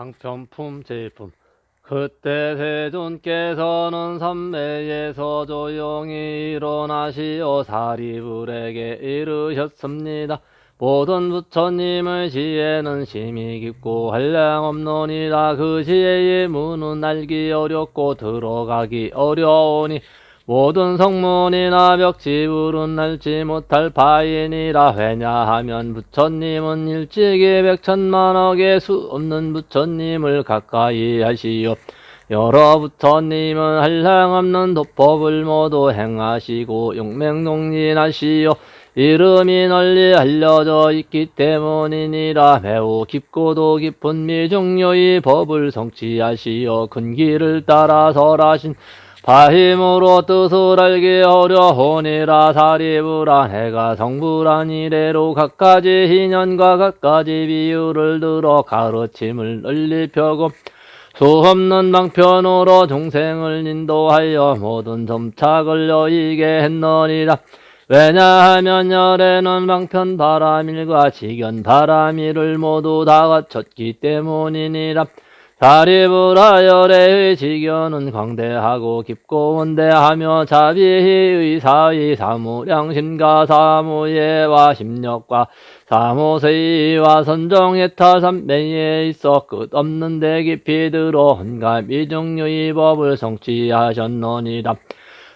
상편품 제품. 그때 세존께서는 삼매에서 조용히 일어나시어 사리불에게 이르셨습니다. 모든 부처님의 지혜는 심히 깊고 한량없노니라. 그 지혜의 문은 알기 어렵고 들어가기 어려우니 모든 성문이나 벽지불은 알지 못할 바이니라. 왜냐하면 부처님은 일찍이 백천만억의 수 없는 부처님을 가까이 하시오. 여러 부처님은 한량없는 도법을 모두 행하시고 용맹동진하시오. 이름이 널리 알려져 있기 때문이니라. 매우 깊고도 깊은 미중요의 법을 성취하시어 큰 길을 따라 설하신 바힘으로 뜻을 알기 어려우니라. 사리불아, 내가 성불한 이래로 갖가지 희년과 갖가지 비유를 들어 가르침을 널리 펴고 수없는 방편으로 종생을 인도하여 모든 점착을 여의게 했느니라. 왜냐하면 열에는 방편 바라밀과 지견 바라밀을 모두 다 갖췄기 때문이니라. 사리불아, 열의 지견은 광대하고 깊고 원대하며 자비의 사의 사무량심과 사무예와 심력과 사무세의와 선정예타 삼매에 있어 끝없는 데 깊이 들어 온갖 미중유의 법을 성취하셨느니라.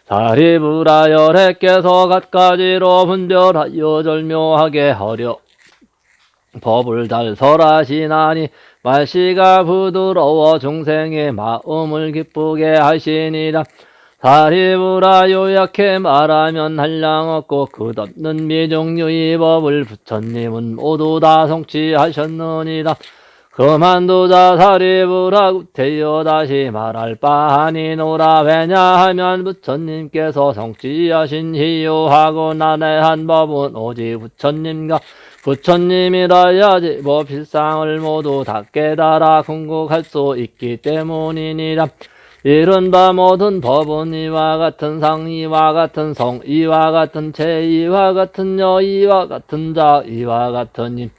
사리불아, 열애께서 갖가지로 분별하여 절묘하게 하려 법을 잘 설하시나니 말씨가 부드러워 중생의 마음을 기쁘게 하시니라. 사리불아, 요약해 말하면 한량없고 끝없는 미중유의 법을 부처님은 모두 다 성취하셨느니라. 그만두자 사리불아, 구태여 다시 말할 바 아니노라. 왜냐하면 부처님께서 성취하신 희유하고 난해한 법은 오직 부처님과 부처님이라야지 법실상을 모두 다 깨달아 궁극할 수 있기 때문이니라. 이른바 모든 법은 이와 같은 상, 이와 같은 성, 이와 같은 체, 이와 같은 여, 이와 같은 자, 이와 같은 임,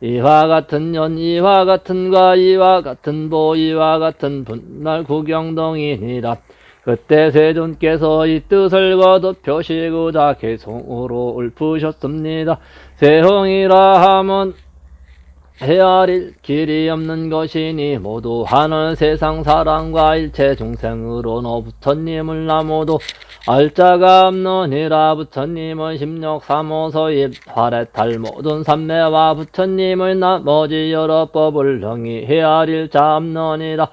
이와 같은 연, 이와 같은 과, 이와 같은 보, 이와 같은 분말 구경동이니라. 그때 세존께서 이 뜻을 거듭 표시고자 개송으로 읊으셨습니다. 세홍이라 함은 헤아릴 길이 없는 것이니 모두 하늘 세상 사람과 일체 중생으로는 부처님을 나모도 알자가 없느니라. 부처님은 심력 사모서입 화래탈 모든 삼매와 부처님의 나머지 여러 법을 능히 헤아릴 자 없느니라.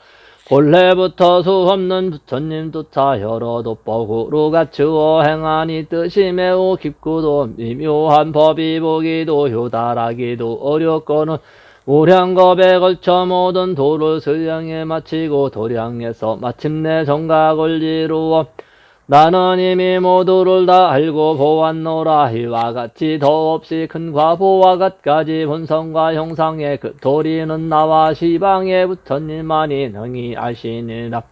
본래부터 수없는 부처님조차 여러 도법으로 갖추어 행하니 뜻이 매우 깊고도 미묘한 법이 보기도 효달하기도 어렵고는 무량겁에 걸쳐 모든 도를 수량에 마치고 도량에서 마침내 정각을 이루어 나는 이미 모두를 다 알고 보았노라. 이와 같이 더없이 큰 과보와 갖가지 본성과 형상의 그 도리는 나와 시방의 부처님만이 능히 아시니라.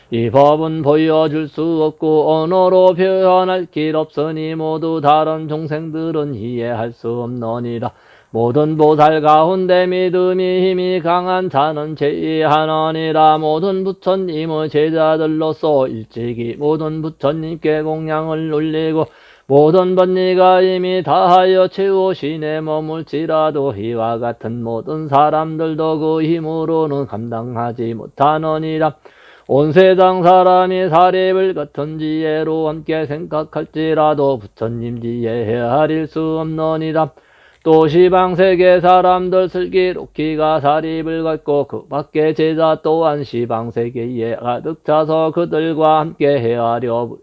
이 법은 보여줄 수 없고 언어로 표현할 길 없으니 모두 다른 종생들은 이해할 수 없느니라. 모든 보살 가운데 믿음이 힘이 강한 자는 제의하느니라. 모든 부처님의 제자들로서 일찍이 모든 부처님께 공양을 올리고 모든 번니가 이미 다하여 채우시네 머물지라도 이와 같은 모든 사람들도 그 힘으로는 감당하지 못하느니라. 온 세상 사람이 사립을 같은 지혜로 함께 생각할지라도 부처님 지혜 헤아릴 수 없느니라. 또 시방세계 사람들 슬기롭기가 사립을 갖고 그 밖에 제자 또한 시방세계에 가득 차서 그들과 함께 헤아려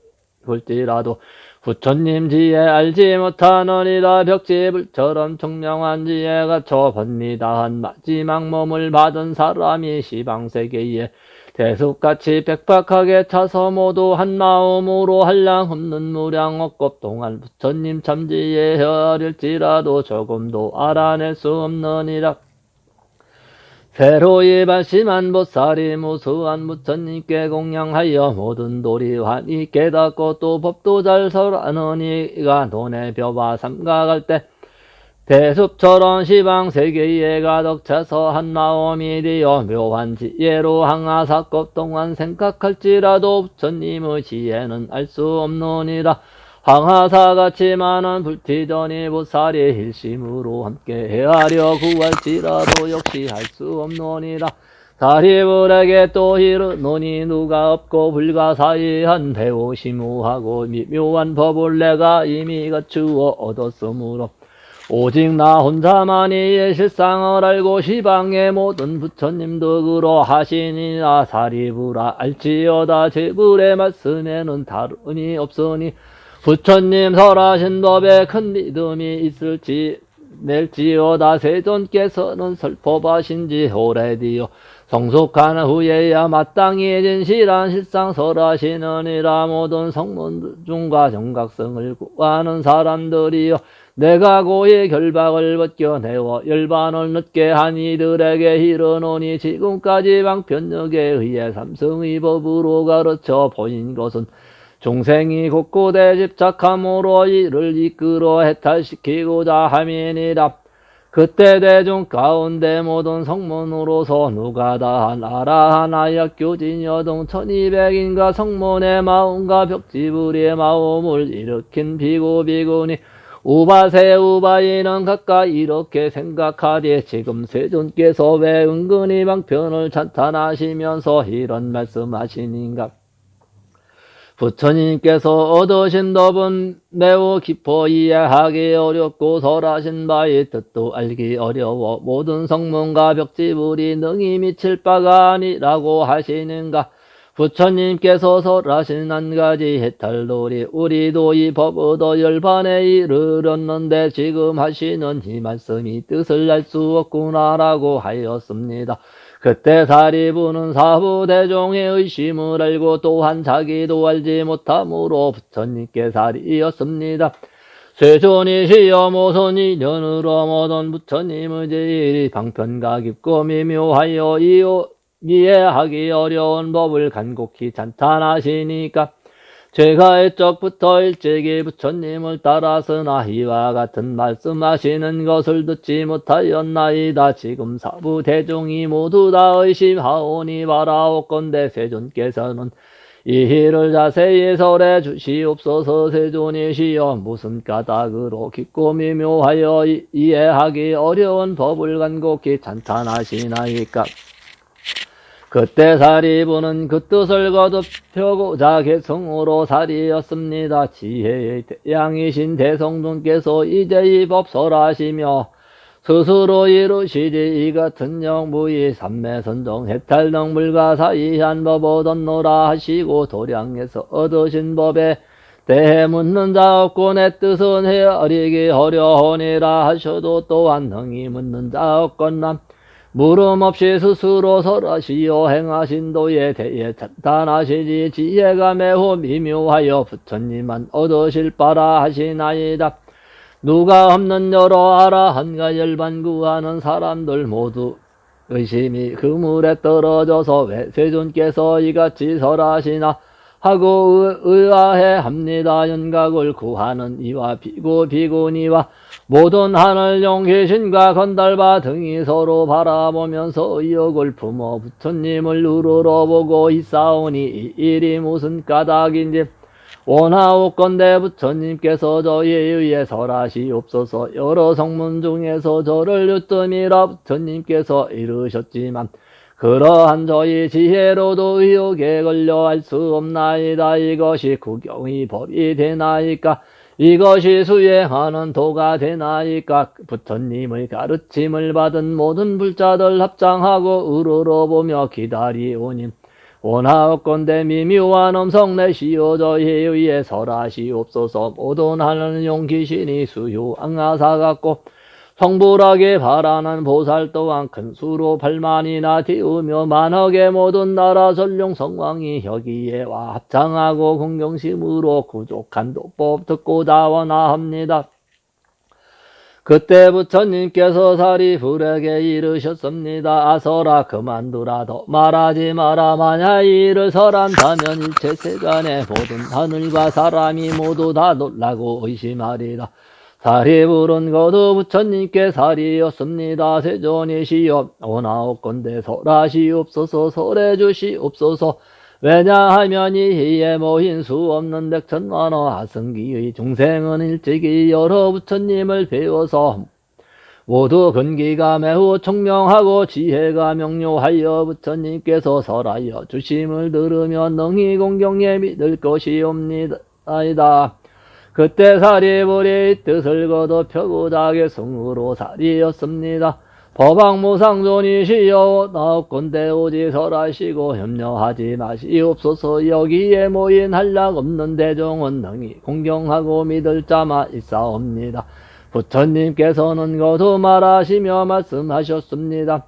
볼지라도 부처님 지혜 알지 못하느니라. 벽지불처럼 청명한 지혜 갖춰 번니다한 마지막 몸을 받은 사람이 시방세계에 대숲같이 백박하게 차서 모두 한마음으로 한량없는 무량억겁 동안 부처님 참지에 헤아릴지라도 조금도 알아낼 수 없느니라. 새로이 발심한 보살이 무수한 부처님께 공양하여 모든 도리환이 깨닫고 또 법도 잘 설하는 이가 논의 벼와 삼각할 때 대숲처럼 시방 세계에 가득 차서 한 마음이 되어 묘한 지혜로 항아사법 동안 생각할지라도 부처님의 지혜는 알 수 없느니라. 항아사같이 많은 불티전이 보살이 일심으로 함께 헤아려 구할지라도 역시 할 수 없느니라. 사리불에게 또 이르노니 누가 없고 불가사의한 배우심무하고 미묘한 법을 내가 이미 갖추어 얻었으므로 오직 나 혼자만이 실상을 알고 시방의 모든 부처님도 그러하시니라. 사리불아 알지어다 제불의 말씀에는 다름이 없으니 부처님 설하신 법에 큰 믿음이 있을지 낼지어다. 세존께서는 설법하신지 오래되어 성숙한 후에야 마땅히 진실한 실상 설하시느니라. 모든 성문 중과 정각성을 구하는 사람들이여 내가 고의 결박을 벗겨내어 열반을 늦게 한 이들에게 이르노니 지금까지 방편력에 의해 삼승의 법으로 가르쳐 보인 것은 중생이 곳곳에 집착함으로 이를 이끌어 해탈시키고자 함이니라. 그때 대중 가운데 모든 성문으로서 누가 다한 아라한 아약교진 여동 1200인가 성문의 마음과 벽지불의 마음을 일으킨 비구비구니 우바세 우바이는 각각 이렇게 생각하되 지금 세존께서 왜 은근히 방편을 찬탄하시면서 이런 말씀하시는가. 부처님께서 얻으신 법은 매우 깊어 이해하기 어렵고 설하신 바의 뜻도 알기 어려워 모든 성문과 벽지불이 능히 미칠 바가 아니라고 하시는가. 부처님께서 설하신 한 가지 해탈도리 우리도 이 법 얻어 열반에 이르렀는데 지금 하시는 이 말씀이 뜻을 알 수 없구나라고 하였습니다. 그때 사리부는 사부대종의 의심을 알고 또한 자기도 알지 못함으로 부처님께 살이었습니다. 세존이시여 모선이 년으로 모든 부처님의 제일이 방편과 깊고 미묘하여 이해하기 어려운 법을 간곡히 찬탄하시니까 제가 애적부터 일찍이 부처님을 따라서나 이와 같은 말씀하시는 것을 듣지 못하였나이다. 지금 사부 대중이 모두 다 의심하오니 바라옵건대 세존께서는 이 일을 자세히 설해 주시옵소서. 세존이시여 무슨 까닭으로 깊고 미묘하여 이해하기 어려운 법을 간곡히 찬탄하시나이까. 그때 사리부는 그 뜻을 거듭펴고자 개성으로 살이었습니다. 지혜의 태양이신 대성尊께서 이제 이 법 설하시며 스스로 이루시지 이 같은 영부의 삼매선정 해탈등 불가사의한 법 얻었노라 하시고 도량에서 얻으신 법에 대해 묻는 자 없고 내 뜻은 헤아리기 어려우니라 하셔도 또한 능히 묻는 자 없건남 물음 없이 스스로 설하시어 행하신 도에 대해 찬탄하시지 지혜가 매우 미묘하여 부처님만 얻으실 바라 하시나이다. 누가 없는 여러 아라한가 열반 구하는 사람들 모두 의심이 그물에 떨어져서 왜 세존께서 이같이 설하시나 하고 의아해합니다. 연각을 구하는 이와 비구니와 모든 하늘 용귀신과 건달바 등이 서로 바라보면서 의욕을 품어 부처님을 우러러보고 있사오니 이 일이 무슨 까닭인지 원하옵건대 부처님께서 저희에 의해 설하시옵소서. 여러 성문 중에서 저를 유뜸이라 부처님께서 이르셨지만 그러한 저희 지혜로도 의욕에 걸려 알 수 없나이다. 이것이 구경의 법이 되나이까? 이것이 수행하는 도가 되나이까? 부처님의 가르침을 받은 모든 불자들 합장하고 우러러보며 기다리오니 원하옵건대 미묘한 음성 내시오 저희에 의해 설하시옵소서. 모든 하는 용귀신이 수효항아사 같고 성불하게 바라는 보살 또한 큰 수로 8만이나 되우며 만억의 모든 나라 전룡 성왕이 여기에 와 합창하고 공경심으로 구족한 도법 듣고자 원하합니다. 그때 부처님께서 사리불에게 이르셨습니다. 아서라 그만두라. 더 말하지 마라. 만약 이 일을 설한다면 일체 세간의 모든 하늘과 사람이 모두 다 놀라고 의심하리라. 사리불은 거두 부처님께 살이었습니다. 세존이시여 오나옵건대 설하시옵소서 설해주시옵소서. 왜냐하면 이에 모인 수 없는 백천만호 하승기의 중생은 일찍이 여러 부처님을 배워서 모두 근기가 매우 총명하고 지혜가 명료하여 부처님께서 설하여 주심을 들으며 능히 공경에 믿을 것이옵니다. 그때 사리불이 뜻을 거둬 표구작의 성으로 살이었습니다. 법왕무상존이시여 나옵건대 오직 설하시고 염려하지 마시옵소서. 여기에 모인 한량 없는 대종은 능히 공경하고 믿을 자만 있사옵니다. 부처님께서는 거두 말하시며 말씀하셨습니다.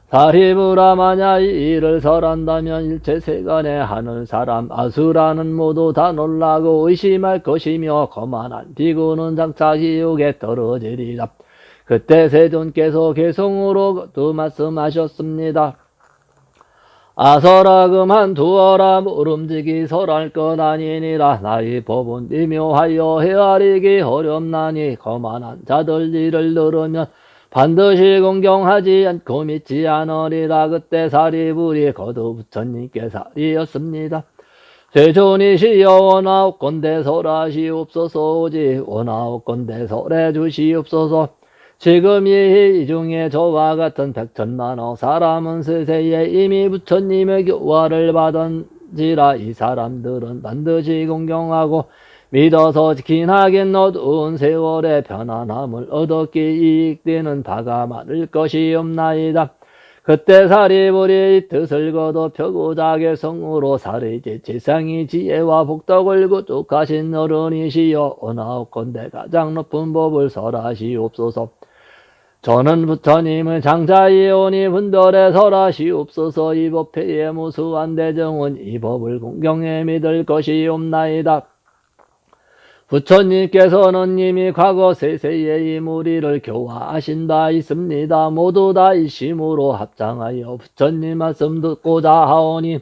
사리불아 만약 이 일을 설한다면 일체 세간의 하늘 사람 아수라는 모두 다 놀라고 의심할 것이며 거만한 비구는 장차 지옥에 떨어지리라. 그때 세존께서 개성으로 또 말씀하셨습니다. 아서라 그만 두어라 모름지기 설할 것 아니니라. 나의 법은 미묘하여 헤아리기 어렵나니 거만한 자들 일을 들으면 반드시 공경하지 않고 믿지 않으리라. 그때 사리불이 거두 부처님께 살이었습니다. 세존이시여 원하옵건대 설하시옵소서. 오직 원하옵건대 설해주시옵소서. 지금 이 중에 저와 같은 백천만호 사람은 세세에 이미 부처님의 교화를 받은지라. 이 사람들은 반드시 공경하고 믿어서 지킨하긴 어두운 세월의 편안함을 얻었기 이익되는 바가 많을 것이옵나이다. 그때 사리불이 뜻을 거둬 표구작의 성으로 살이지 지상이 지혜와 복덕을 구축하신 어른이시여 원하옵건대 가장 높은 법을 설하시옵소서. 저는 부처님을 장자이 오니 분별에 설하시옵소서. 이 법회의 무수한 대정은 이 법을 공경해 믿을 것이옵나이다. 부처님께서는 이미 과거 세세에 이 무리를 교화하신 바 있습니다. 모두 다 일심으로 합장하여 부처님 말씀 듣고자 하오니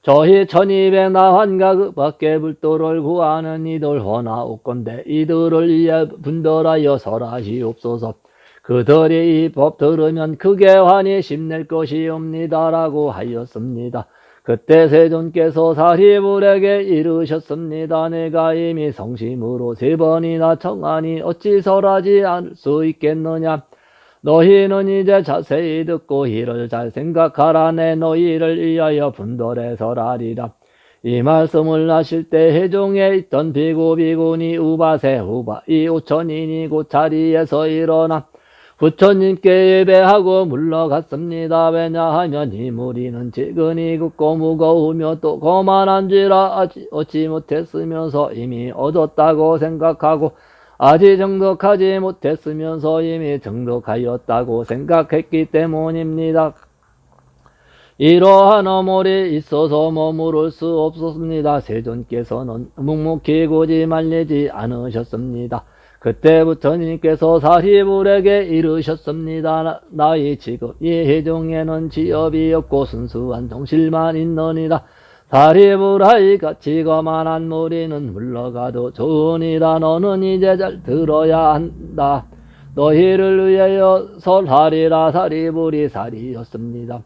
저희 1200나환과 그 밖에 불도를 구하는 이들 원하옵건대 이들을 위해 분별하여 설하시옵소서. 그들이 이 법 들으면 크게 환히 심낼 것이옵니다라고 하였습니다. 그때 세존께서 사리불에게 이르셨습니다. 내가 이미 성심으로 3번이나 청하니 어찌 설하지 않을 수 있겠느냐. 너희는 이제 자세히 듣고 이를 잘 생각하라. 내 너희를 위하여 분별해 설하리라. 이 말씀을 하실 때 회중에 있던 비구 비구니 우바세 후바 이 5천인이 곧 자리에서 일어나 부처님께 예배하고 물러갔습니다. 왜냐하면 이 무리는 지근이 굳고 무거우며 또 거만한지라 얻지 못했으면서 이미 얻었다고 생각하고 아직 정독하지 못했으면서 이미 정독하였다고 생각했기 때문입니다. 이러한 어물이 있어서 머무를 수 없었습니다. 세존께서는 묵묵히 고지 말리지 않으셨습니다. 그때 부처님께서 사리불에게 이르셨습니다. 나의 지금 이 회중에는 지업이 없고 순수한 정실만 있느니라. 사리불하이 같이 거만한 무리는 물러가도 좋으니라. 너는 이제 잘 들어야 한다. 너희를 위하여 설하리라. 사리불이 살이었습니다.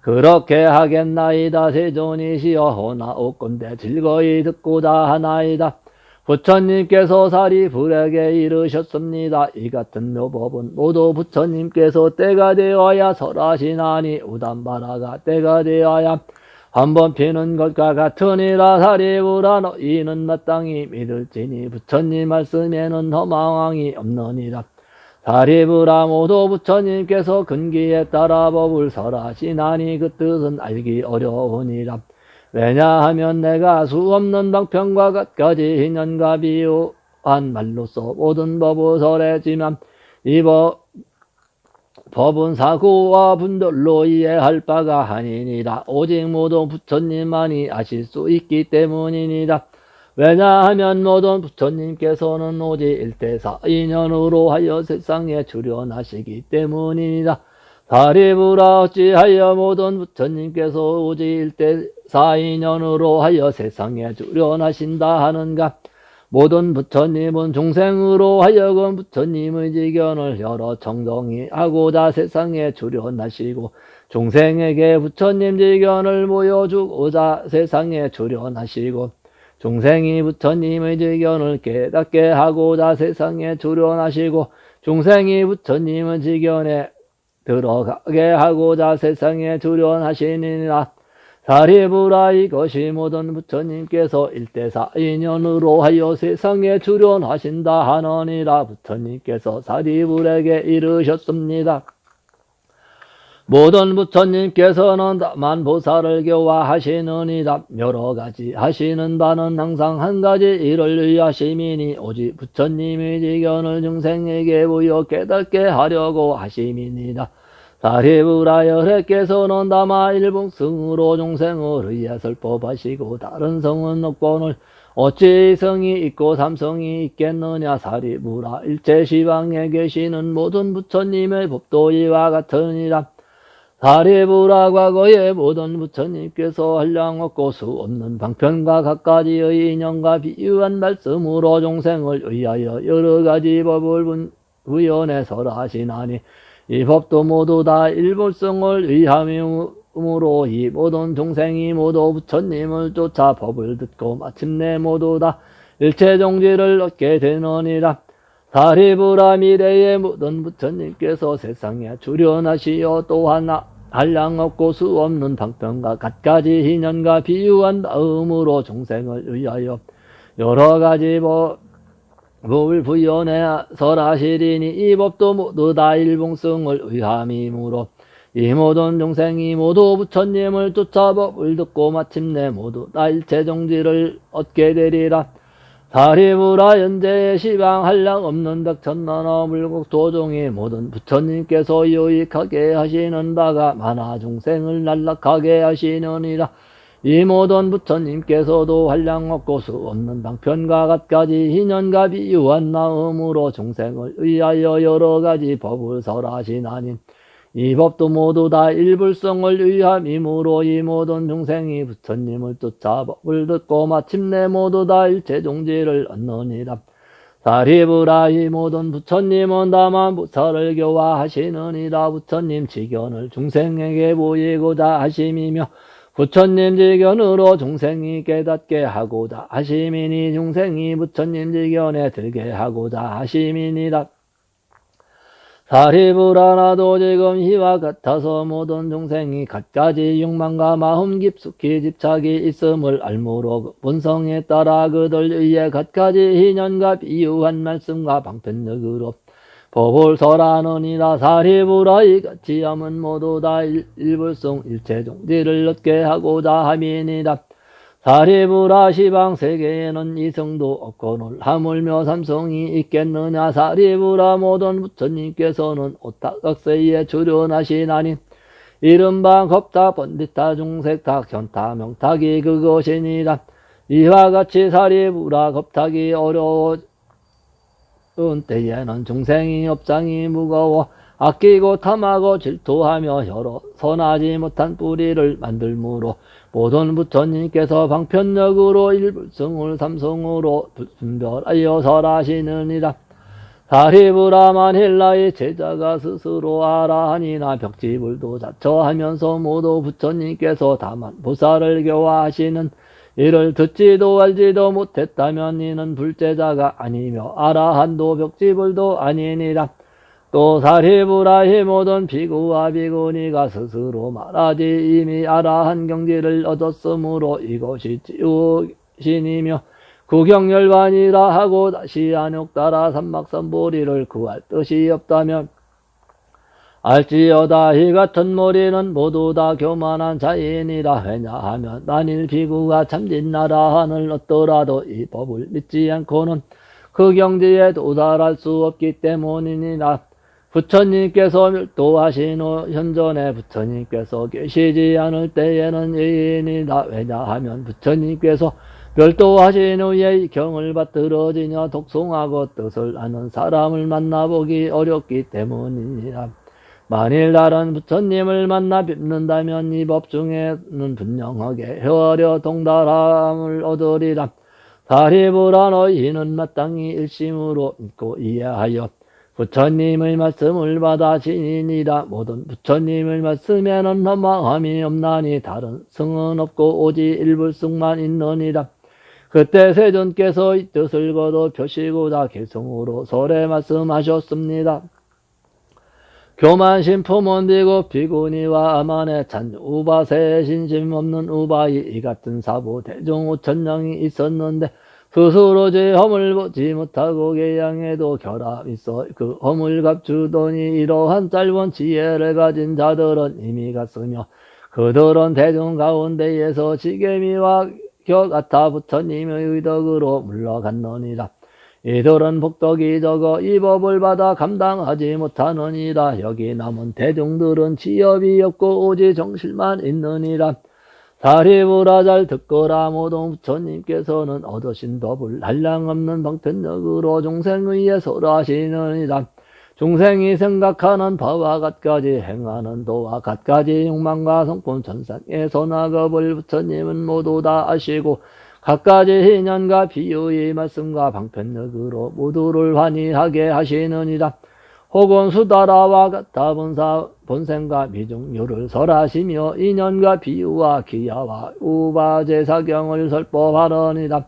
그렇게 하겠나이다. 세존이시여 호나옵건대 즐거이 듣고자 하나이다. 부처님께서 사리불에게 이르셨습니다. 이 같은 묘법은 모두 부처님께서 때가 되어야 설하시나니 우담바라가 때가 되어야 한번 피는 것과 같으니라. 사리불아 너희는 마땅히 믿을지니 부처님 말씀에는 허망이 없느니라. 사리불아 모두 부처님께서 근기에 따라 법을 설하시나니 그 뜻은 알기 어려우니라. 왜냐하면 내가 수없는 방편과 갖가지 인연과 비유한 말로써 모든 법을 설했지만 이 법은 사고와 분별로 이해할 바가 아니니라. 오직 모두 부처님만이 아실 수 있기 때문이니라. 왜냐하면 모든 부처님께서는 오직 일대사 인연으로 하여 세상에 출현하시기 때문이니라. 사리불아 어찌하여 모든 부처님께서 오직 일대사 인연으로 하여 세상에 출현하신다 하는가. 모든 부처님은 중생으로 하여금 부처님의 지견을 여러 청정히 하고자 세상에 출현하시고 중생에게 부처님 지견을 보여주고자 세상에 출현하시고 중생이 부처님의 지견을 깨닫게 하고자 세상에 출현하시고 중생이 부처님의 지견에 들어가게 하고자 세상에 출현하시니라. 사리부라 이것이 모든 부처님께서 일대사 인연으로 하여 세상에 출현하신다 하느니라. 부처님께서 사리불에게 이르셨습니다. 모든 부처님께서는 다만 보살을 교화하시느니라. 여러가지 하시는 바는 항상 한 가지 일을 위하심이니 오직 부처님의 지견을 중생에게 보여 깨닫게 하려고 하심이니라. 사리부라 여래께서는 다만 일봉승으로 중생을 위해 설법하시고 다른 성은 없거늘 어찌 성이 있고 삼성이 있겠느냐. 사리부라 일체 시방에 계시는 모든 부처님의 법도 이와 같으니라. 사리부라 과거의 모든 부처님께서 한량없고 수 없는 방편과 각가지의 인연과 비유한 말씀으로 중생을 위하여 여러가지 법을 구현해 설하시나니 이 법도 모두 다 일불성을 위함이므로 이 모든 중생이 모두 부처님을 쫓아 법을 듣고 마침내 모두 다 일체종지를 얻게 되느니라. 사리부라 미래의 모든 부처님께서 세상에 출현하시어 또한 한량없고 수 없는 방편과 갖가지 인연과 비유한 마음으로 중생을 위하여 여러가지 법을 부연해 설하시리니 이 법도 모두 다 일봉성을 위함이므로 이 모든 중생이 모두 부처님을 쫓아 법을 듣고 마침내 모두 다 일체종지를 얻게 되리라. 사리부라 현재의 시방 한량 없는 백천만호 물국 도중이 모든 부처님께서 유익하게 하시는 바가 많아 중생을 난락하게 하시느니라. 이 모든 부처님께서도 한량 없고 수 없는 방편과 갖가지 인연과 비유한 마음으로 중생을 위하여 여러가지 법을 설하시나니 이 법도 모두 다 일불성을 위함이므로 이 모든 중생이 부처님을 쫓아 법을 듣고 마침내 모두 다 일체종지를 얻느니라. 사리부라 이 모든 부처님은 다만 보살을 교화하시느니라. 부처님 지견을 중생에게 보이고자 하심이며 부처님 지견으로 중생이 깨닫게 하고자 하심이니 중생이 부처님 지견에 들게 하고자 하심이니라. 사리부라 나도 지금 이와 같아서 모든 중생이 갖가지 욕망과 마음 깊숙이 집착이 있음을 알므로 본성에 따라 그들 위에 갖가지 인연과 비유한 말씀과 방편력으로 법을 설하느니라. 사리부라 이같이 함은 모두 다 일불성 일체종지를 얻게 하고자 함이니라. 사리부라 시방 세계에는 이성도 없거늘 하물며 삼성이 있겠느냐. 사리부라 모든 부처님께서는 오타각세에 출현하시나니 이른바 겁타 번디타 중색타 견타 명탁이 그것이니라. 이와 같이 사리부라 겁타기 어려운 때에는 중생이 업장이 무거워 아끼고 탐하고 질투하며 여러 선하지 못한 뿌리를 만들므로 모든 부처님께서 방편력으로 일불성을 삼성으로 분별하여 설하시느니라. 사리부라 만일 나의 제자가 스스로 아라하니나 벽지불도 자처하면서 모두 부처님께서 다만 보살을 교화하시는 이를 듣지도 알지도 못했다면 이는 불제자가 아니며 아라한도 벽지불도 아니니라. 또 사리부라 이 모든 비구와 비구니가 스스로 말하지 이미 아라한 경지를 얻었으므로 이것이 지우신이며 구경열반이라 하고 다시 안욕따라 삼막선보리를 구할 뜻이 없다면 알지어다. 이 같은 머리는 모두 다 교만한 자인이라. 왜냐하면 만일 비구가 참진 나라한을 얻더라도 이 법을 믿지 않고는 그 경지에 도달할 수 없기 때문이니라. 부처님께서 멸도하신 후 현존에 부처님께서 계시지 않을 때에는 예인이다. 왜냐하면 부처님께서 멸도하신 후에 이 경을 받들어지며 독송하고 뜻을 아는 사람을 만나보기 어렵기 때문이니라. 만일 다른 부처님을 만나 뵙는다면 이 법 중에는 분명하게 헤아려 동달함을 얻으리라. 다리부라 너희는 마땅히 일심으로 믿고 이해하여 부처님의 말씀을 받아 지니니라. 모든 부처님의 말씀에는 허망함이 없나니 다른 성은 없고 오직 일불승만 있느니라. 그때 세존께서 이 뜻을 거둬 표시고자 개성으로 설에 말씀하셨습니다. 교만 신품은 비고 비구니와 아만에 찬 우바세에 신심 없는 우바이 이 같은 사부 대중 5천명이 있었는데 스스로 제 허물 보지 못하고 개양에도 결함 있어 그 허물 갚주더니 이러한 짧은 지혜를 가진 자들은 이미 갔으며 그들은 대중 가운데에서 지게미와 겨 같아 부처님의 의덕으로 물러갔느니라. 이들은 복덕이 적어 이 법을 받아 감당하지 못하느니라. 여기 남은 대중들은 지업이 없고 오직 정실만 있느니라. 다리부라 잘 듣거라. 모든 부처님께서는 얻으신 법을 한량없는 방편력으로 종생의에 설하시느니라. 중생이 생각하는 바와 같까지 행하는 도와 같까지 욕망과 성품 천상의 선악업을 부처님은 모두 다 아시고 갖가지 인연과 비유의 말씀과 방편력으로 모두를 환희하게 하시느니라. 혹은 수다라와 같아 본생과 미중류를 설하시며 인연과 비유와 기야와 우바제사경을 설법하느니라.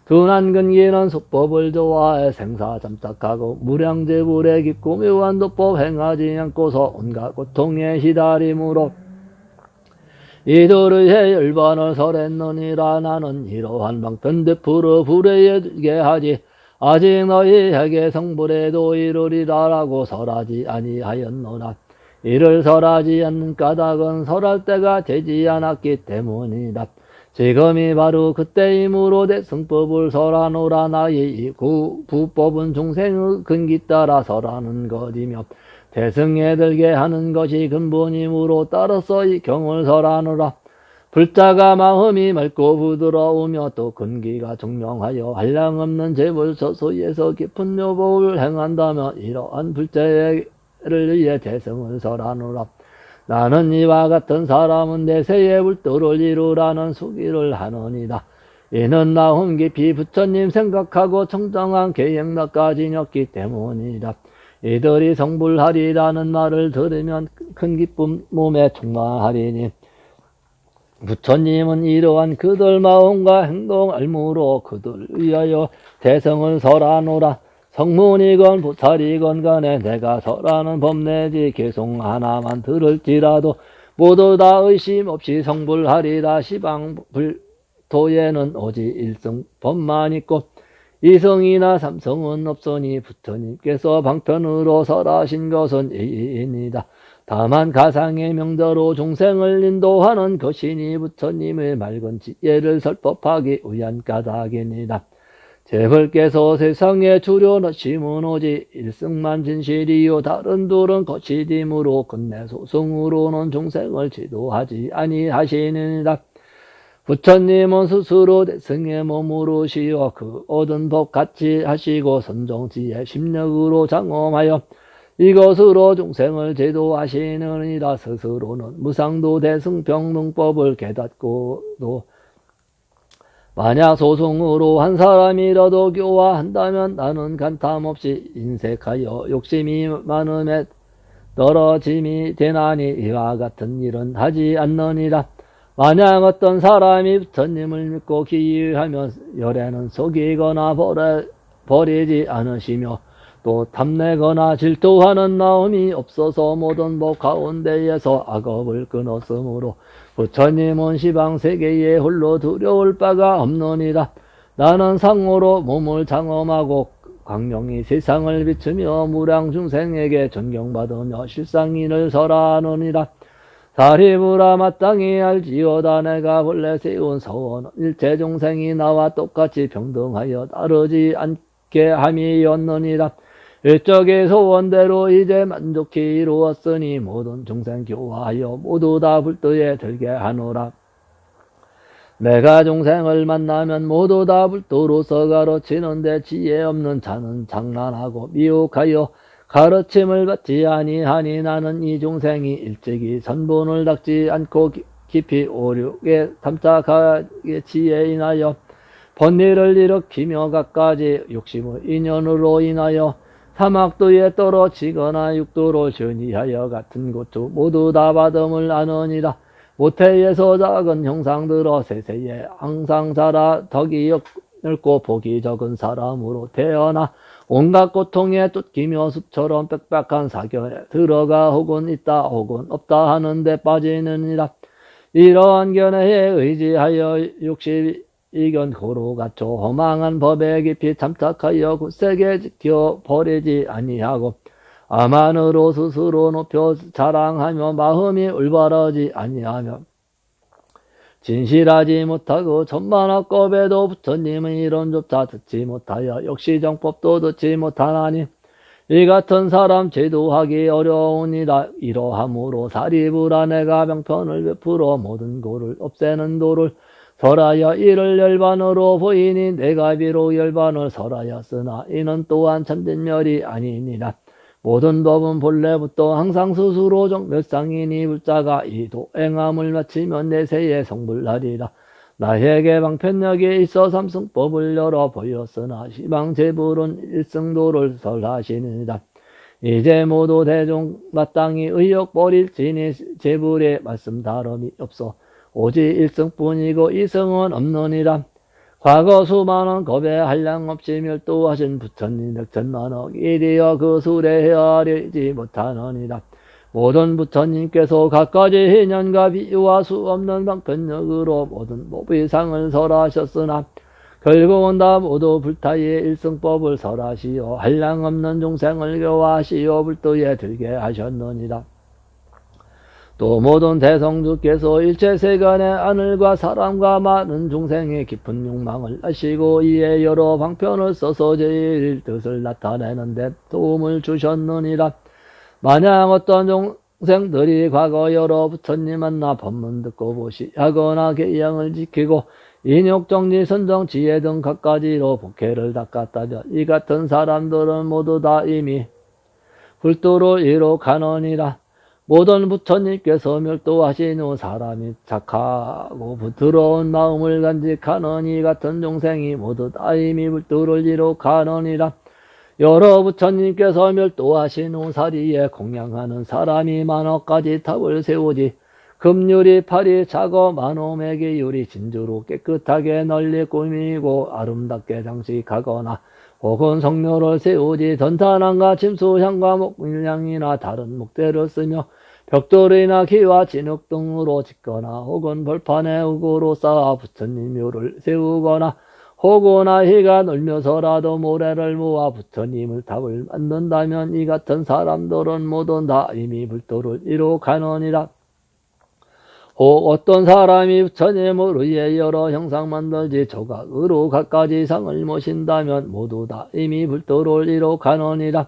둔한 근기는 수법을 좋아해 생사 잠착하고 무량재불에 깊고 묘한 도법 행하지 않고서 온갖 고통에 시달림으로 이들의 열반을 설했느니라. 나는 이러한 방편대풀을 불에 들게 하지 아직 너희에게 성불에도 이르리라라고 설하지 아니하였노라. 이를 설하지 않는 까닭은 설할 때가 되지 않았기 때문이다. 지금이 바로 그때이므로 대승법을 설하노라. 나의 이 부법은 중생의 근기 따라 설하는 것이며 대승에 들게 하는 것이 근본이므로 따라서 이 경을 설하노라. 불자가 마음이 맑고 부드러우며 또 근기가 정명하여 한량없는 재물 서소에서 깊은 묘법을 행한다면 이러한 불자를 위해 대승을 설하노라. 나는 이와 같은 사람은 내세의 불도를 이루라는 수기를 하느니라. 이는 나훔 깊이 부처님 생각하고 청정한 계획나까지 녔기 때문이라. 이들이 성불하리라는 말을 들으면 큰 기쁨 몸에 충만하리니 부처님은 이러한 그들 마음과 행동 알무로 그들 위하여 대성을 설하노라. 성문이건 부찰이건 간에 내가 설하는 법 내지 개송 하나만 들을지라도 모두 다 의심 없이 성불하리라. 시방불도에는 오직 일성 법만 있고 이성이나 삼성은 없으니 부처님께서 방편으로 설하신 것은 이이입니다. 다만 가상의 명자로 종생을 인도하는 것이니 부처님의 맑은 지혜를 설법하기 위한 까닭입니다. 제벌께서 세상에 주려놓으심은 오직 일승만 진실이요 다른 둘은 거치림으로 끝내 소승으로는 종생을 지도하지 아니하시느니라. 부처님은 스스로 대승의 몸으로 시어 그 얻은 법 같이 하시고 선정지혜 심력으로 장엄하여 이것으로 종생을 제도하시느니라. 스스로는 무상도 대승평등법을 깨닫고도 만약 소승으로 한 사람이라도 교화한다면 나는 간탐없이 인색하여 욕심이 많음에 떨어짐이 되나니 이와 같은 일은 하지 않느니라. 만약 어떤 사람이 부처님을 믿고 기유하면 열에는 속이거나 버리지 않으시며 또 탐내거나 질투하는 마음이 없어서 모든 법 가운데에서 악업을 끊었으므로 부처님은 시방세계에 홀로 두려울 바가 없느니라. 나는 상호로 몸을 장엄하고 광명히 세상을 비추며 무량중생에게 존경받으며 실상인을 설하느니라. 사리부라 마땅히 알지어다. 내가 본래 세운 서원은 일체중생이 나와 똑같이 평등하여 다르지 않게 함이었느니라. 일적의 소원대로 이제 만족히 이루었으니 모든 중생 교화하여 모두 다 불도에 들게 하노라. 내가 중생을 만나면 모두 다 불도로서 가르치는데 지혜 없는 자는 장난하고 미혹하여 가르침을 받지 아니하니 나는 이 중생이 일찍이 선본을 닦지 않고 깊이 오륙에 탐탁하게 지혜 인하여 번일을 일으키며 갖가지 욕심의 인연으로 인하여 사막도에 떨어지거나 육도로 전이하여 같은 고투 모두 다 받음을 아느니라. 모태에서 작은 형상들어 세세에 항상 자라 덕이 넓고 복이 적은 사람으로 태어나 온갖 고통에 쫓기며 숲처럼 빽빽한 사견에 들어가 혹은 있다 혹은 없다 하는데 빠지느니라. 이러한 견해에 의지하여 육시 이견 고로 갖춰 허망한 법에 깊이 참착하여 굳세게 지켜 버리지 아니하고 아만으로 스스로 높여 자랑하며 마음이 올바르지 아니하며 진실하지 못하고 천만학겁에도 부처님의 이론조차 듣지 못하여 역시정법도 듣지 못하나니 이 같은 사람 제도하기 어려우니라. 이러함으로 사리불안해가 병편을 베풀어 모든 고를 없애는 도를 설하여 이를 열반으로 보이니 내가 비록 열반을 설하였으나 이는 또한 참진멸이 아니니라. 모든 법은 본래부터 항상 스스로 정멸상이니 불자가 이 도행함을 마치면 내세에 성불하리라. 나에게 방편력이 있어 삼승법을 열어 보였으나 시방제불은 일승도를 설하시느니라. 이제 모두 대중 마땅히 의욕 버릴지니 제불의 말씀 다름이 없어 오직 일승뿐이고 이승은 없느니라. 과거 수많은 겁에 한량없이 멸도하신 부처님 백천만억 이리여 그 술에 헤아리지 못하느니라. 모든 부처님께서 갖가지 희년과 비유와 수 없는 방편력으로 모든 모비상을 설하셨으나 결국은 다 모두 불타의 일승법을 설하시어 한량없는 중생을 교화하시어 불도에 들게 하셨느니라. 또 모든 대성주께서 일체세간의 하늘과 사람과 많은 중생의 깊은 욕망을 아시고 이에 여러 방편을 써서 제일 뜻을 나타내는 데 도움을 주셨느니라. 만약 어떤 중생들이 과거 여러 부처님 만나 법문 듣고 보시하거나 계양을 지키고 인욕정리 선정 지혜 등 갖가지로 복회를 닦았다면 이 같은 사람들은 모두 다 이미 불도로 이룩하느니라. 모든 부처님께서 멸도하신 후 사람이 착하고 부드러운 마음을 간직하는 이 같은 중생이 모두 다 이미 불도를 이룩하느니라. 여러 부처님께서 멸도하신 후 사리에 공양하는 사람이 만억가지 탑을 세우지 금유리 팔이 작어 만호매기 유리 진주로 깨끗하게 널리 꾸미고 아름답게 장식하거나 혹은 성묘를 세우지 전탄함과 침수향과 목밀향이나 다른 목대를 쓰며 벽돌이나 기와 진흙 등으로 짓거나 혹은 벌판에 우고로 쌓아 부처님 묘를 세우거나 호구나 희가 놀면서라도 모래를 모아 부처님을 탑을 만든다면 이 같은 사람들은 모두 다 이미 불도를 이룩하느니라. 혹 어떤 사람이 부처님을 위해 여러 형상 만들지 조각으로 갖가지 상을 모신다면 모두 다 이미 불도를 이룩하느니라.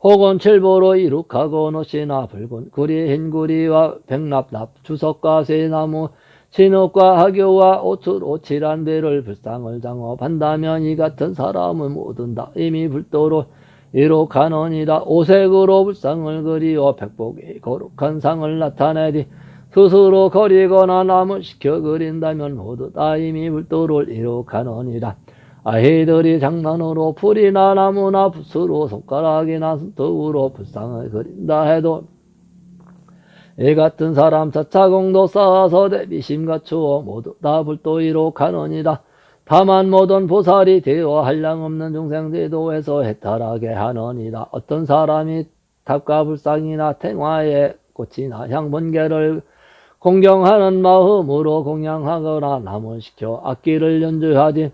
혹은 칠보로 이룩하고 노시나 붉은 구리 흰구리와 백납납 주석과 쇠나무 진흙과 하교와 옷으로 칠한 배를 불상을 장업한다면 이 같은 사람은 모두 다 이미 불도로 이룩하느니라. 오색으로 불상을 그리어 백복이 거룩한 상을 나타내지 스스로 거리거나 남을 시켜 그린다면 모두 다 이미 불도를 이룩하느니라. 아이들이 장난으로 풀이나 나무나 붓으로 손가락이나 손톱으로 불상을 그린다 해도 이 같은 사람 자차공도 쌓아서 대비심 갖추어 모두 다 불도 이룩하느니라. 다만 모든 보살이 되어 한량없는 중생제도에서 해탈하게 하느니라. 어떤 사람이 탑과 불상이나 탱화의 꽃이나 향번개를 공경하는 마음으로 공양하거나 남을 시켜 악기를 연주하지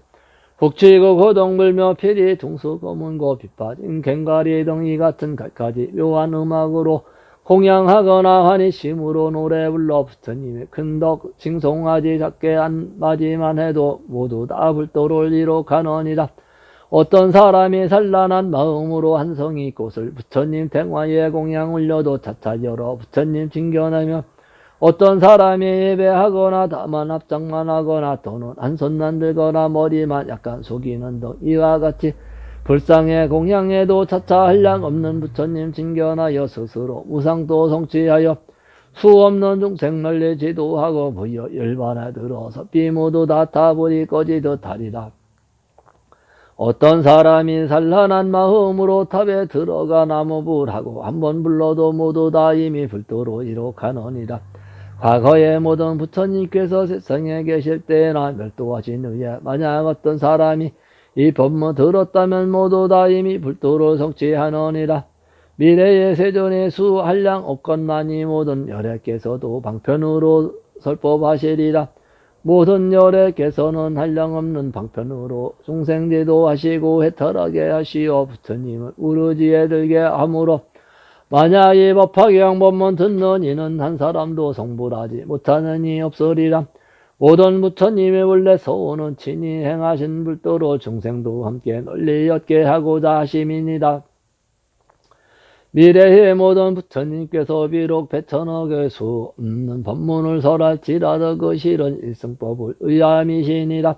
북치고 고동불며 피리 둥수 검은고 빛빠진 갱가리 등 이 같은 갖가지 묘한 음악으로 공양하거나 환희심으로 노래 불러 부처님의 큰덕 칭송하지 작게 한마디만 해도 모두 다 불도를 이룩하느니라. 어떤 사람이 산란한 마음으로 한성이 꽃을 부처님 탱화에 공양 올려도 차차 열어 부처님 징견하며 어떤 사람이 예배하거나 다만 합장만 하거나 또는 한 손만 들거나 머리만 약간 숙이는 등 이와 같이 불상의 공양에도 차차 한량 없는 부처님 징견하여 스스로 무상도 성취하여 수 없는 중생 널리 지도하고 부여 열반에 들어서 비 모두 다 타버리 꺼지듯 하리라. 어떤 사람이 산란한 마음으로 탑에 들어가 나무불 하고 한번 불러도 모두 다 이미 불도로 이룩하느니라. 과거의 모든 부처님께서 세상에 계실 때나 멸도하신 후에 만약 어떤 사람이 이 법문 들었다면 모두 다 이미 불도를 성취하느니라. 미래의 세존의 수 한량 없건만이 모든 열애께서도 방편으로 설법하시리라. 모든 열애께서는 한량없는 방편으로 중생제도 하시고 해탈하게 하시어 부처님을 우르지에 들게 하므로 만약 이 법화경 법문 듣는 이는 한 사람도 성불하지 못하는 이 없으리라. 모든 부처님의 원래 서오는 친히 행하신 불도로 중생도 함께 널리 얻게 하고자 하심이니라. 미래의 모든 부처님께서 비록 백천억의 수 없는 법문을 설할지라도 그 실은 일승법을 의함이시니라.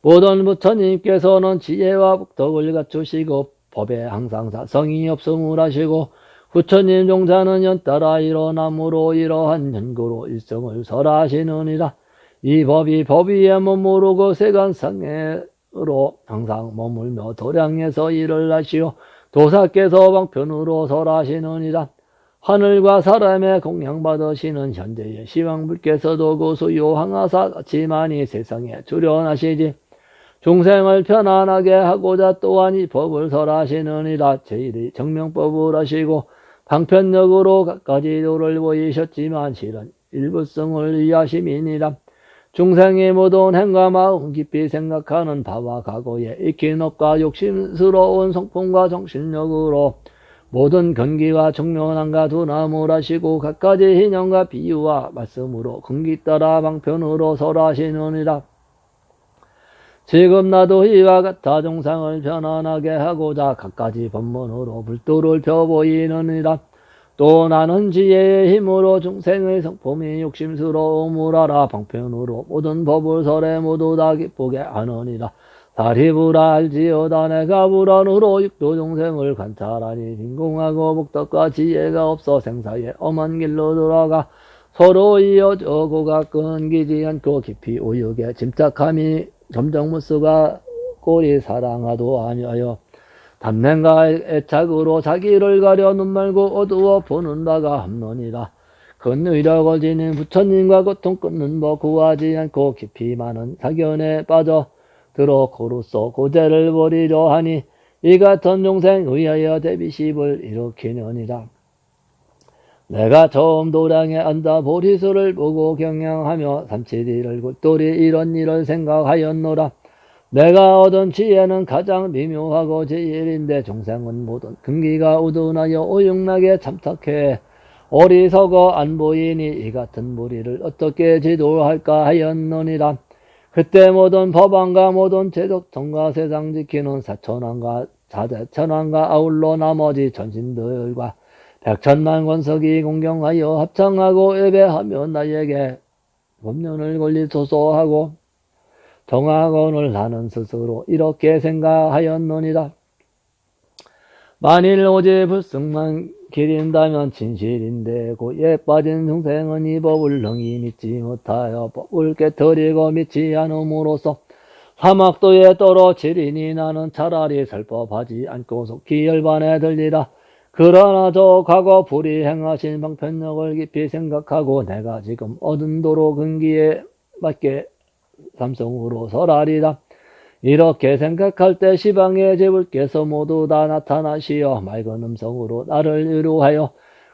모든 부처님께서는 지혜와 복덕을 갖추시고 법에 항상 사성이 없음을 하시고 부처님 종자는 연따라 일어남으로 이러한 연구로 일성을 설하시느니라. 이 법이 법위에 머무르고 세간상으로 항상 머물며 도량에서 일을 하시오 도사께서 방편으로 설하시느니라. 하늘과 사람의 공양받으시는 현재의 시황불께서도 그 수요 항하사 같이 많이 세상에 출현하시지 중생을 편안하게 하고자 또한 이 법을 설하시느니라. 제일이 정명법을 하시고 방편력으로 갖가지 도를 보이셨지만 실은 일부성을 위하심이니라. 중생이 모든 행과 마음 깊이 생각하는 바와 과거에 익힌 업과 욕심스러운 성품과 정신력으로 모든 근기와 정면함과 두남을 하시고 갖가지 hin형과 비유와 말씀으로 근기 따라 방편으로 설하시느니라. 지금 나도 이와 같아 중상을 편안하게 하고자 갖가지 법문으로 불도를 펴보이느니라. 또 나는 지혜의 힘으로 중생의 성품이 욕심스러움을 알아 방편으로 모든 법을 설해 모두 다 기쁘게 하느니라. 다리부라 알지어다 내가 불안으로 육도 중생을 관찰하니 빈궁하고 복덕과 지혜가 없어 생사에 엄한 길로 들어가 서로 이어져 고가 끊기지 않고 깊이 오육에 침착함이 점점 무수가 꼴이 사랑하도 아니하여 담냄과 애착으로 자기를 가려 눈 말고 어두워 보는 바가 없느니라. 큰 의력을 지닌 부처님과 고통 끊는 법 구하지 않고 깊이 많은 사견에 빠져 들어 고로써 고제를 버리려 하니 이 같은 중생 의하여 대비십을 일으키느니라. 내가 처음 도량에 앉아 보리수를 보고 경영하며 삼칠일을 굴돌이 이런 일을 생각하였노라. 내가 얻은 지혜는 가장 미묘하고 제일인데 중생은 모든 근기가 우둔하여 오용나게 참탁해 어리석어 안 보이니 이 같은 무리를 어떻게 지도할까 하였느니라. 그때 모든 법안과 모든 제덕통과 세상 지키는 사천왕과 자재천왕과 아울러 나머지 전신들과 백천만 권석이 공경하여 합창하고 예배하며 나에게 법륜을 권리소서 하고 정학원을 나는 스스로 이렇게 생각하였느니라. 만일 오직 불승만 기린다면 진실인데 고에 빠진 중생은 이 법을 능히 믿지 못하여 법을 깨뜨리고 믿지 않음으로써 사막도에 떨어지리니 나는 차라리 설법하지 않고 속히 열반에 들리라. 그러나 저 과거 불이 행하신 방편력을 깊이 생각하고 내가 지금 얻은 도로 근기에 맞게 삼성으로 설하리라. 이렇게 생각할 때 시방의 제불께서 모두 다 나타나시어 맑은 음성으로 나를 위로하여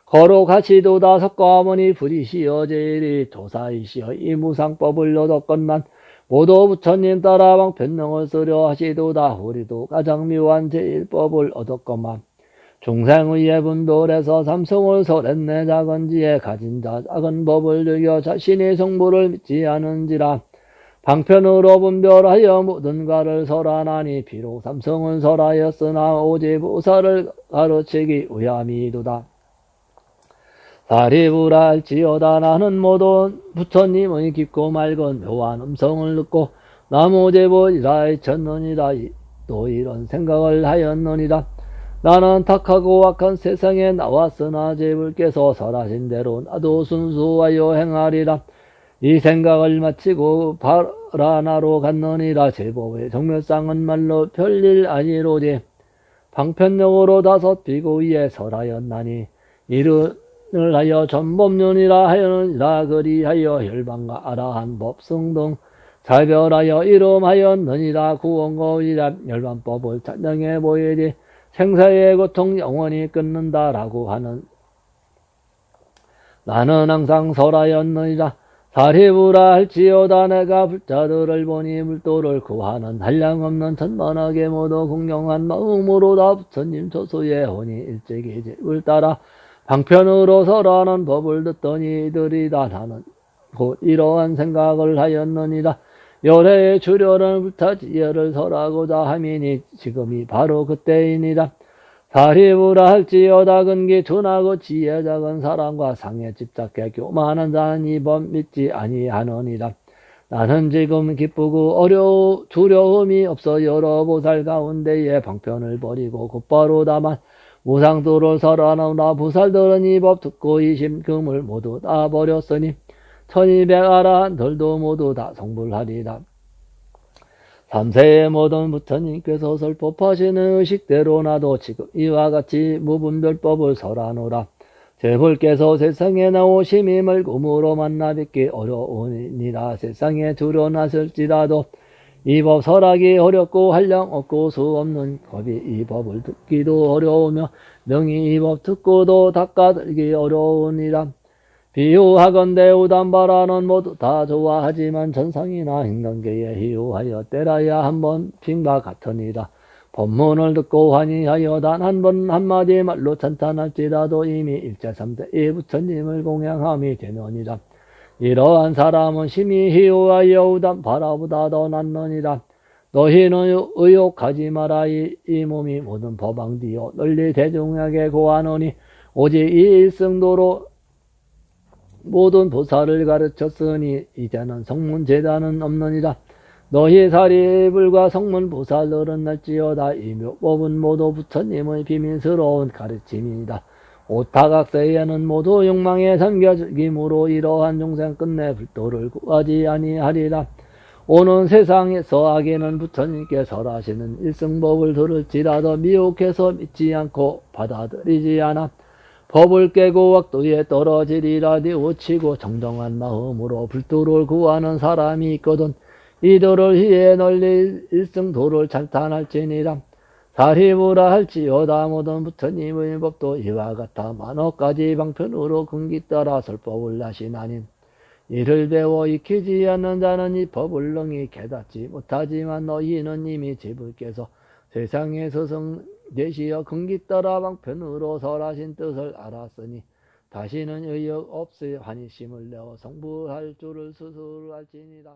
거룩하시도다 석가모니 부지시어 제일이 조사이시어 이 무상법을 얻었건만 모두 부처님 따라 방편령을 쓰려 하시도다. 우리도 가장 묘한 제일법을 얻었건만 중생의 분돌에서 삼성을 설했네. 작은 지혜 가진 자 작은 법을 즐겨 자신의 성부를 믿지 않은지라. 방편으로 분별하여 모든 가를 설하나니 비록 삼성은 설하였으나 오직 부사를 가르치기 위함이도다. 사리부라 할지어다. 나는 모든 부처님의 깊고 맑은 묘한 음성을 듣고 나무제보이라 쳤느니라. 또 이런 생각을 하였느니라. 나는 탁하고 악한 세상에 나왔으나 제불께서 설하신 대로 나도 순수하여 행하리라. 이 생각을 마치고 바라나로 갔느니라. 제법의 정묘상은 말로 별일 아니로지. 방편역으로 다섯 비구 위에 설하였나니 이른을 하여 전법륜이라 하였느니라. 그리하여 혈방과 아라한 법승 등 자별하여 이름하였느니라. 구원거이라 열반법을 찬정해 보이지 생사의 고통 영원히 끊는다라고 하는 나는 항상 설하였느니라. 사리부라 할지어다. 내가 불자들을 보니 물도를 구하는 한량없는 천만하게 모두 공경한 마음으로 다 부처님 조수의 혼이 일찍이 집을 따라 방편으로 설하는 법을 듣더니 이들이다. 나는 곧 이러한 생각을 하였느니라. 열애의 주려는 불타지혜를 설하고자 함이니 지금이 바로 그때이니라. 사리부라 할지어다. 근기 둔하고 지혜 작은 사람과 상에 집착해 교만한 자는 이 법 믿지 아니하느니라. 나는 지금 기쁘고 두려움이 없어 여러 보살 가운데에 방편을 버리고 곧바로 다만 무상도를 설하노라. 보살들은 이 법 듣고 이심금을 모두 다 버렸으니 1200 아라한들도 모두 다 성불하리라. 3세의 모든 부처님께서 설법하시는 의식대로 나도 지금 이와 같이 무분별법을 설하노라. 제불께서 세상에 나오심이 멀굼으로 만나 뵙기 어려우니라. 세상에 두려나설지라도 이 법 설하기 어렵고 한량 없고 수 없는 법이 이 법을 듣기도 어려우며 명이 이 법 듣고도 닦아들기 어려우니라. 비유하건대 우담바라는 모두 다 좋아하지만 전상이나 행동계에 희유하여 때라야 한번 핑과 같으니라. 법문을 듣고 환희하여 단 한 번 한마디 말로 찬탄할지라도 이미 일제삼대 이 부처님을 공양함이 되느니라. 이러한 사람은 심히 희유하여 우담바라보다 더 낫느니라. 너희는 의욕하지 마라. 이 몸이 모든 법왕디요 널리 대중에게 고하노니 오직 이 일승도로 모든 보살을 가르쳤으니 이제는 성문제단은 없느니라. 너희 사리불과 성문보살들은 날지어다. 이 묘법은 모두 부처님의 비밀스러운 가르침이다. 오타각세에는 모두 욕망에 잠겨죽임으로 이러한 중생 끝내 불도를 구하지 아니하리라. 오는 세상에서 악에는 부처님께 설하시는 일승법을 들을지라도 미혹해서 믿지 않고 받아들이지 않아 법을 깨고 왁도에 떨어지리라. 뉘우치고 정정한 마음으로 불도를 구하는 사람이 있거든 이들을 희에 널리 일승도를 찬탄할지니라. 사리부라 할지어다. 모든 부처님의 법도 이와 같아 만억 가지 방편으로 근기 따라 설법을 하시나니 이를 배워 익히지 않는 자는 이 법을 능히 깨닫지 못하지만 너희는 이미 제불께서 세상에 서성 되시어 근기 따라 방편으로 설하신 뜻을 알았으니 다시는 의욕 없이 환희심을 내어 성불할 줄을 스스로 알지니라.